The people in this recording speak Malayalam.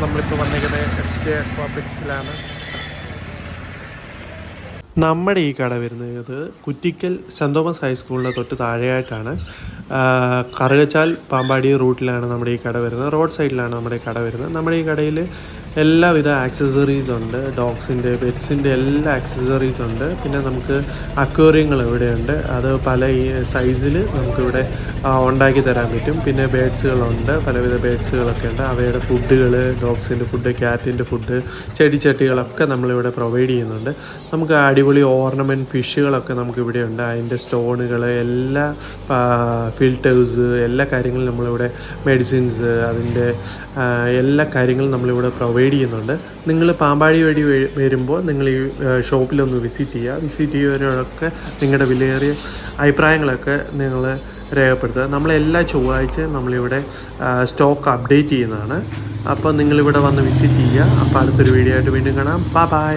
നമ്മളിപ്പോൾ വന്നിരിക്കുന്നത് SK അക്വാപിക്സിലാണ്. നമ്മുടെ ഈ കട വരുന്നത് കുറ്റിക്കൽ സെൻറ് തോമസ് ഹൈസ്കൂളിൻ്റെ തൊട്ട് താഴെയായിട്ടാണ്. കറുകച്ചാൽ പാമ്പാടി റൂട്ടിലാണ് നമ്മുടെ ഈ കട വരുന്നത്. റോഡ് സൈഡിലാണ് നമ്മുടെ ഈ കട വരുന്നത്. നമ്മുടെ ഈ കടയിൽ എല്ലാവിധ ആക്സസറീസ് ഉണ്ട്. ഡോഗ്സിൻ്റെ, പെറ്റ്സിൻ്റെ എല്ലാ ആക്സസറീസ് ഉണ്ട്. പിന്നെ നമുക്ക് അക്വേറിയങ്ങൾ ഇവിടെയുണ്ട്. അത് പല സൈസിൽ നമുക്കിവിടെ ഉണ്ടാക്കി തരാൻ പറ്റും. പിന്നെ ബേഡ്സുകളുണ്ട്, പലവിധ ബേഡ്സുകളൊക്കെ ഉണ്ട്. അവയുടെ ഫുഡുകൾ, ഡോഗ്സിൻ്റെ ഫുഡ്, ക്യാറ്റിൻ്റെ ഫുഡ്, ചെടിച്ചട്ടികളൊക്കെ നമ്മളിവിടെ പ്രൊവൈഡ് ചെയ്യുന്നുണ്ട്. നമുക്ക് അടിപൊളി ഓർണമെൻറ്റ് ഫിഷുകളൊക്കെ നമുക്കിവിടെ ഉണ്ട്. അതിൻ്റെ സ്റ്റോണുകൾ, എല്ലാ ഫിൽറ്റേഴ്സ്, എല്ലാ കാര്യങ്ങളും നമ്മളിവിടെ, മെഡിസിൻസ്, അതിൻ്റെ എല്ലാ കാര്യങ്ങളും നമ്മളിവിടെ പ്രൊവൈഡ് ചെയ്യുന്നുണ്ട്. നിങ്ങൾ പാമ്പാടി വഴി വരുമ്പോൾ നിങ്ങൾ ഈ ഷോപ്പിലൊന്ന് വിസിറ്റ് ചെയ്യുന്നവരൊക്കെ നിങ്ങളുടെ വിലയേറിയ അഭിപ്രായങ്ങളൊക്കെ നിങ്ങൾ രേഖപ്പെടുത്തുക. നമ്മളെല്ലാ ചൊവ്വാഴ്ചയും നമ്മളിവിടെ സ്റ്റോക്ക് അപ്ഡേറ്റ് ചെയ്യുന്നതാണ്. അപ്പോൾ നിങ്ങളിവിടെ വന്ന് വിസിറ്റ് ചെയ്യുക. അപ്പോൾ അടുത്തൊരു വീഡിയോ ആയിട്ട് വീണ്ടും കാണാം. ബൈ.